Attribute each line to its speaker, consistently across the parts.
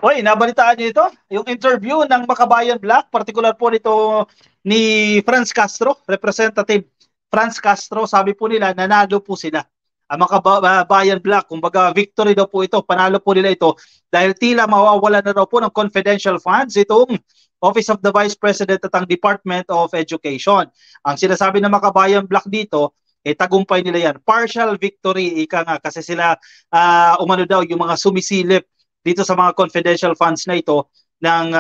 Speaker 1: Hoy, nabalitaan niyo ito? Yung interview ng Makabayan Black, particular po nito ni Franz Castro, Representative Franz Castro, sabi po nila nanalo po sila. Ang Makabayan Black, kumbaga victory daw po ito, panalo po nila ito dahil tila mawawala na daw po ng confidential funds itong Office of the Vice President at ang Department of Education. Ang sinasabi ng Makabayan Black dito, tagumpay nila yan. Partial victory, ika nga, kasi sila umano daw yung mga sumisilip dito sa mga confidential funds na ito ng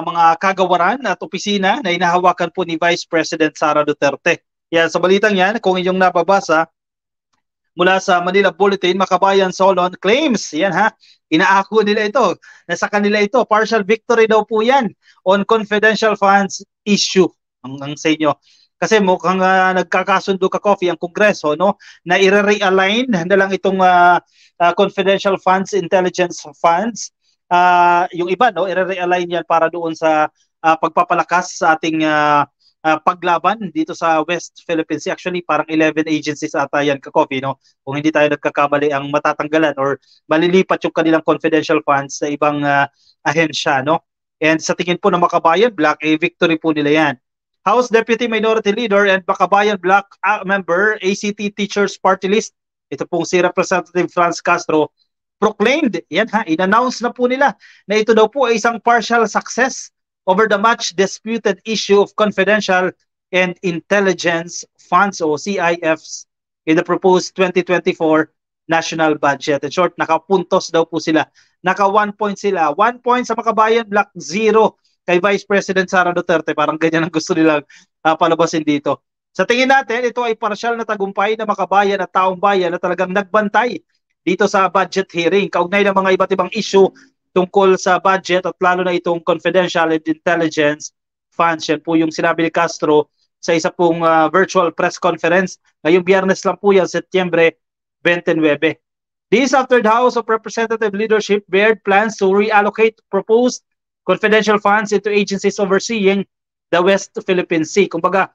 Speaker 1: mga kagawaran at opisina na inahawakan po ni Vice President Sara Duterte. Yan, sa balitang yan, kung inyong nababasa mula sa Manila Bulletin, Makabayan Solon claims, yan ha, inaako nila ito, na sa kanila ito, partial victory daw po yan on confidential funds issue ang sa inyo. Kasi mukhang nagkakasundo ka coffee ang Kongreso no na i-realign na lang itong confidential funds, intelligence funds. Yung iba no i-realign yan para doon sa pagpapalakas sa ating paglaban dito sa West Philippine Sea. Actually parang 11 agencies ata yan ka coffee no. Kung hindi tayo nagkakamali ang matatanggalan or malilipat yung kanilang confidential funds sa ibang ahensya no. And sa tingin po ng Makabayan Black, victory po nila yan. House Deputy Minority Leader and Makabayan Black member, ACT Teachers Party List, ito pong si Representative Franz Castro, proclaimed, yan ha, in-announce na po nila na ito daw po ay isang partial success over the much disputed issue of confidential and intelligence funds o CIFs in the proposed 2024 national budget. In short, nakapuntos daw po sila. Naka 1 point sila. 1 point sa Makabayan Black, 0 kay Vice President Sara Duterte. Parang ganyan ang gusto nilang palabasin dito. Sa tingin natin, ito ay partial na tagumpay na Makabayan at taong bayan na talagang nagbantay dito sa budget hearing. Kaugnay ng mga iba't ibang issue tungkol sa budget at lalo na itong confidential and intelligence funds. Yan po yung sinabi ni Castro sa isa pong virtual press conference. Ngayong Biyernes lang po yan, Setyembre 29. This after the House of Representative Leadership bared plans to reallocate proposed confidential funds into agencies overseeing the West Philippine Sea. Kumbaga,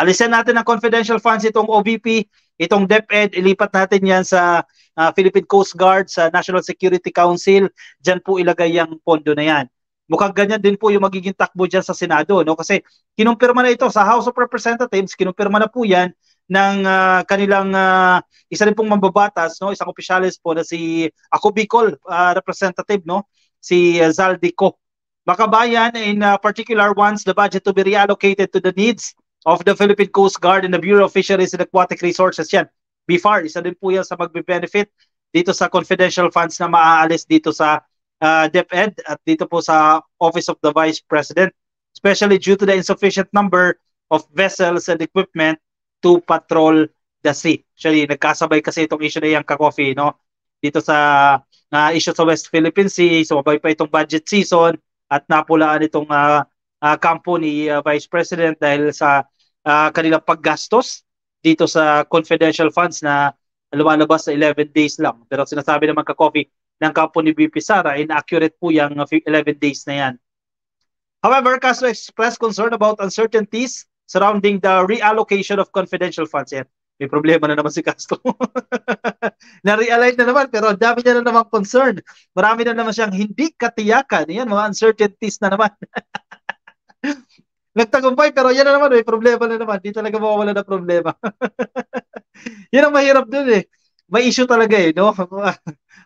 Speaker 1: alisan natin ang confidential funds itong OVP, itong DepEd, ilipat natin yan sa Philippine Coast Guard, sa National Security Council, dyan po ilagay yung pondo na yan. Mukhang ganyan din po yung magiging takbo dyan sa Senado, no? Kasi kinumpirma na ito sa House of Representatives, kinumpirma na po yan ng kanilang isa rin pong mambabatas, no? Isang opisyalis po na si Ako Bicol representative, no? Si Zaldico. Makabayan in particular wants the budget to be reallocated to the needs of the Philippine Coast Guard and the Bureau of Fisheries and Aquatic Resources. Yan, BFAR, isa din po yan sa magbe-benefit dito sa confidential funds na maaalis dito sa DepEd at dito po sa Office of the Vice President, especially due to the insufficient number of vessels and equipment to patrol the sea. Actually, nagkasabay kasi itong issue na yan ka-coffee, no? Dito sa issue sa West Philippine Sea, sumabay pa itong budget season at napulaan itong kampo ni Vice President dahil sa kanilang paggastos dito sa confidential funds na lumalabas sa 11 days lang. Pero sinasabi naman ka-coffee ng kampo ni VP Sara, inaccurate po yung 11 days na yan. However, Castro expressed concern about uncertainties surrounding the reallocation of confidential funds. Yan. May problema na naman si Castro. Na-realign na naman, pero dami na naman concern. Marami na naman siyang hindi katiyakan. Yan, mga uncertainties na naman. Nagtagumpay, pero yan na naman, may problema na naman. Di talaga mawawala na problema. Yan ang mahirap dun eh. May issue talaga eh, no?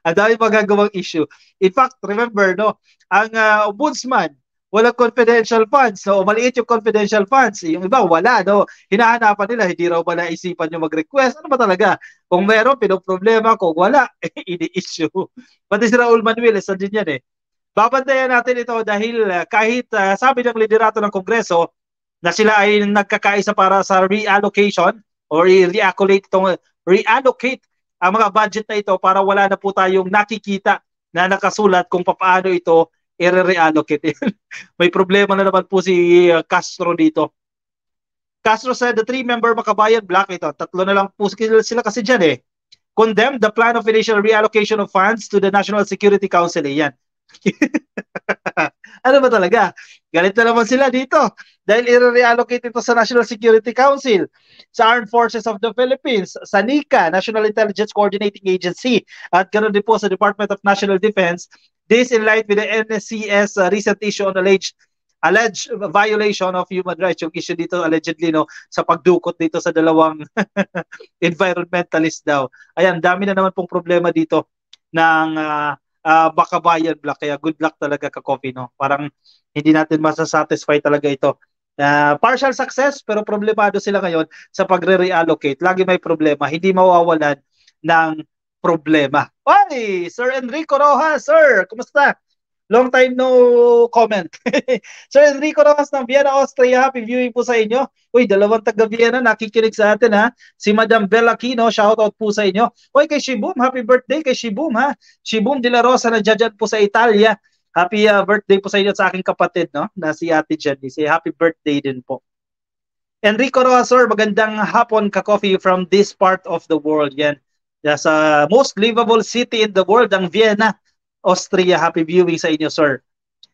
Speaker 1: Ang dami magagawang issue. In fact, remember, no? Ang ombudsman, walang confidential funds. No? Maliit yung confidential funds. Yung iba, wala. No? Hinahanapan nila, hindi raw ba naisipan yung mag-request. Ano ba talaga? Kung meron, pinoproblema. Kung wala, ini-issue. Pati si Raul Manuel, isa din yan eh. Babantayan natin ito dahil kahit sabi ng liderato ng Kongreso na sila ay nagkakaisa para sa reallocation or reallocate ang mga budget na ito para wala na po tayong nakikita na nakasulat kung paano ito i-reallocate. May problema na naman po si Castro dito. Castro said the 3-member Makabayan Black, ito, 3 na lang po sila kasi dyan eh, condemned the plan of initial reallocation of funds to the National Security Council. Yan. Ano ba talaga? Galit na naman sila dito dahil i-reallocate ito sa National Security Council, sa Armed Forces of the Philippines, sa NICA, National Intelligence Coordinating Agency, at ganoon din po sa Department of National Defense This in light with the NSCS recent issue on alleged violation of human rights, yung issue dito allegedly no sa pagdukot dito sa dalawang environmentalist daw. Ayan, dami na naman pong problema dito ng Bakabayan Black. Kaya good luck talaga ka-coffee no. Parang hindi natin masasatisfy talaga ito. Partial success pero problemado sila ngayon sa pagre-reallocate. Lagi may problema, hindi mawawalan ng problema. Oy, Sir Enrico Rojas, sir, kumusta? Long time no comment. Sir Enrico Rojas ng Vienna, Austria. Happy viewing po sa inyo. Uy, dalawang taga Vienna nakikinig sa atin ha. Si Madam Bella Aquino, shoutout po sa inyo. Uy, kay Shibum, happy birthday kay Shibum ha. Shibum de la Rosa na dyan po sa Italia. Happy birthday po sa inyo sa aking kapatid no, na si Ate Jenny. Happy birthday din po. Enrico Rojas, sir, magandang hapon ka-coffee from this part of the world. Yan. Sa most livable city in the world, ang Vienna, Austria. Happy viewing sa inyo, sir.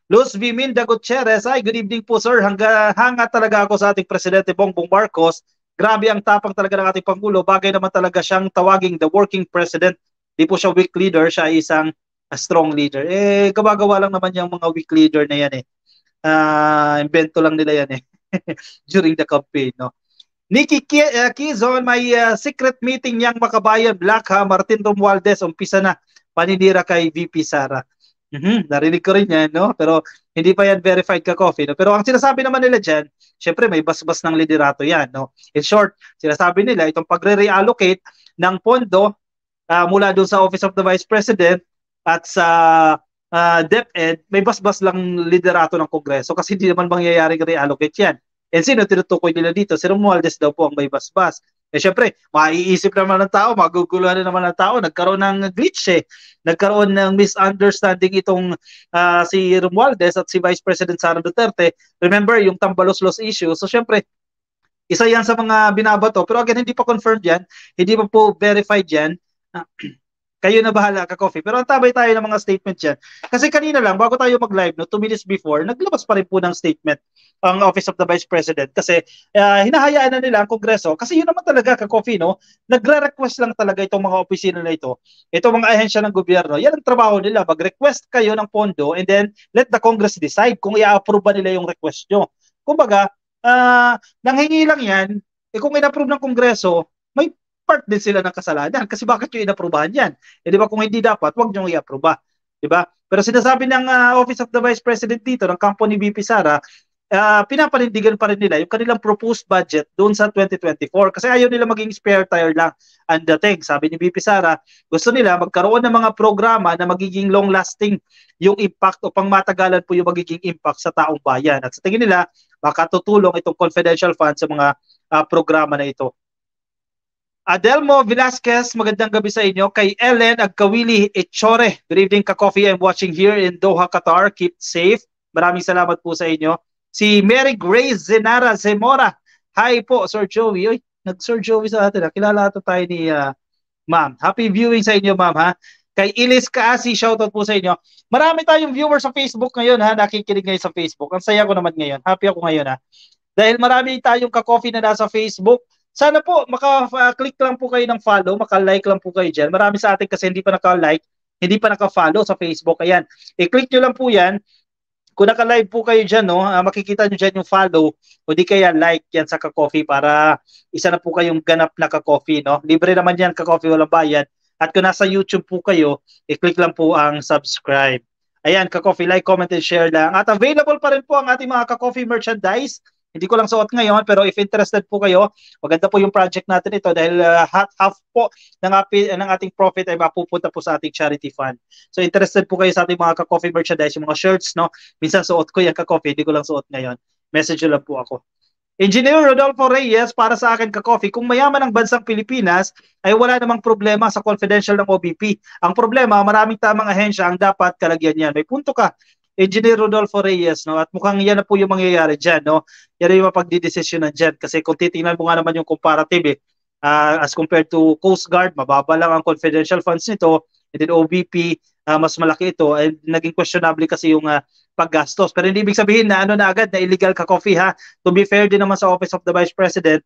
Speaker 1: Luz Viminda Gutierrez, ay good evening po, sir. Hanga talaga ako sa ating Presidente Bongbong Marcos. Grabe ang tapang talaga ng ating Pangulo. Bagay naman talaga siyang tawaging the working president. Di po siya weak leader, siya ay isang strong leader. Gumagawa lang naman yung mga weak leader na yan invento lang nila yan during the campaign, no? Nikki Kizon, may secret meeting niyang Makabayan Black ha. Martin Romualdez, umpisa na paninira kay VP Sara. Narinig ko rin yan, no? Pero hindi pa yan verified ka-coffee, no? Pero ang sinasabi naman nila dyan, syempre may basbas ng liderato yan, no? In short, sinasabi nila itong pagre-reallocate ng pondo mula doon sa Office of the Vice President at sa DepEd, may basbas lang liderato ng Kongreso kasi hindi naman mangyayaring reallocate yan. And sino tinutukoy nila dito? Si Romualdez daw po ang may basbas. Syempre, maiisip naman ng tao, maguguluhan na naman ng tao, nagkaroon ng glitch nagkaroon ng misunderstanding itong si Romualdez at si Vice President Sara Duterte. Remember, yung Tambalos-Los issue. So syempre, isa yan sa mga binabato. Pero again, hindi pa confirmed yan, hindi pa po verified yan. Kayo na bahala ka-coffee. Pero antabay tayo ng mga statement yan. Kasi kanina lang, bago tayo mag-live, no, 2 minutes before, naglabas pa rin po ng statement ang Office of the Vice President. Kasi hinahayaan na nila ang Kongreso. Kasi yun naman talaga ka-coffee, no? Nagre-request lang talaga itong mga opisina na ito. Itong mga ahensya ng gobyerno. Yan ang trabaho nila. Mag-request kayo ng pondo and then let the Congress decide kung i-approve ba nila yung request nyo. Kumbaga, nanghingi lang yan. Kung in-approve ng Kongreso, may part din sila ng kasalanan kasi bakit yung inaprubahan yan? Di ba kung hindi dapat, wag nyo i-aproba. Di ba? Pero sinasabi ng Office of the Vice President dito, ng kampo ni VP Sara, pinapanindigan pa rin nila yung kanilang proposed budget doon sa 2024 kasi ayaw nila maging spare tire lang ang dating. Sabi ni VP Sara, gusto nila magkaroon ng mga programa na magiging long-lasting yung impact o pangmatagalan po yung magiging impact sa taong bayan. At sa tingin nila, baka tutulong itong confidential fund sa mga programa na ito. Adelmo Velasquez, magandang gabi sa inyo. Kay Ellen Agkawili Echore, good evening ka-coffee. I'm watching here in Doha, Qatar. Keep safe. Maraming salamat po sa inyo. Si Mary Grace Zenara Zemora. Hi po, Sir Joey. Oy, nag-Sir Joey sa atin. Kilala ito tayo ni ma'am. Happy viewing sa inyo, ma'am. Ha? Kay Ilis Kaasi, shoutout po sa inyo. Marami tayong viewers sa Facebook ngayon. Ha? Nakikinig ngayon sa Facebook. Ang saya ko naman ngayon. Happy ako ngayon. Ha? Dahil marami tayong ka-coffee na nasa Facebook. Sana po, maka-click lang po kayo ng follow, maka-like lang po kayo dyan. Marami sa atin kasi hindi pa naka-like, hindi pa naka-follow sa Facebook. Ayan, i-click nyo lang po yan. Kung naka-live po kayo dyan, no, makikita nyo dyan yung follow o di kaya like yan sa ka-coffee para isa na po kayong ganap na ka-coffee. No? Libre naman yan ka-coffee, walang bayad. At kung nasa YouTube po kayo, i-click lang po ang subscribe. Ayan, ka-coffee, like, comment, and share lang. At available pa rin po ang ating mga ka-coffee merchandise. Hindi ko lang suot ngayon pero if interested po kayo, maganda po yung project natin ito dahil half po ng ating profit ay mapupunta po sa ating charity fund. So interested po kayo sa ating mga ka-coffee merchandise, yung mga shirts, no? Minsan suot ko yung ka-coffee, hindi ko lang suot ngayon. Message lang po ako. Engineer Rodolfo Reyes, para sa akin ka-coffee, kung mayaman ang bansang Pilipinas, ay wala namang problema sa confidential ng OBP. Ang problema, maraming tamang ahensya ang dapat kalagyan yan. May punto ka. Engineer Rodolfo Reyes, no? At mukhang yan na po yung mangyayari dyan, no? Yan yung mapagdidesisyonan dyan. Kasi kung titingnan mo nga naman yung comparative, as compared to Coast Guard, mababa lang ang confidential funds nito, and then OBP, mas malaki ito, and naging questionable kasi yung paggastos. Pero hindi ibig sabihin na ano na agad, na illegal ka coffee, ha? To be fair din naman sa Office of the Vice President,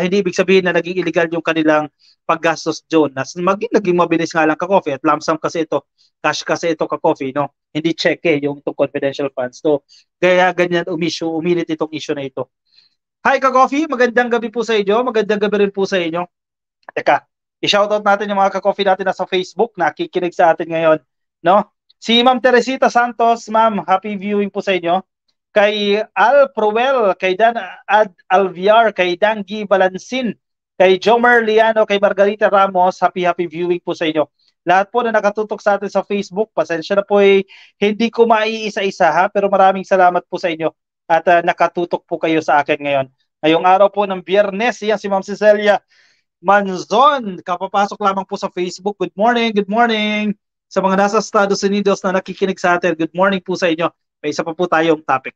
Speaker 1: hindi ibig sabihin na naging illegal yung kanilang paggastos doon. Naging mabilis nga lang ka-coffee at lump sum kasi ito, cash kasi ito ka-coffee, no? Hindi cheque yung itong confidential funds. So, kaya ganyan umilit itong issue na ito. Hi ka-coffee, magandang gabi po sa inyo. Magandang gabi rin po sa inyo. Teka, i-shoutout natin yung mga ka-coffee natin na sa Facebook, nakikinig sa atin ngayon, no? Si Ma'am Teresita Santos, ma'am, happy viewing po sa inyo. Kay Al Proel, kay Dan Ad Alviar, kay Dangi Balansin, kay Jomer Liano, kay Margarita Ramos, happy viewing po sa inyo. Lahat po na nakatutok sa atin sa Facebook, pasensya na po hindi ko maiisa-isa ha, pero maraming salamat po sa inyo at nakatutok po kayo sa akin ngayon. Ngayong araw po ng Biyernes, yan si Ma'am Cecilia Manzon, kapapasok lamang po sa Facebook. Good morning, good morning. Sa mga nasa Estados Unidos na nakikinig sa atin, good morning po sa inyo. May isa pa po tayong topic.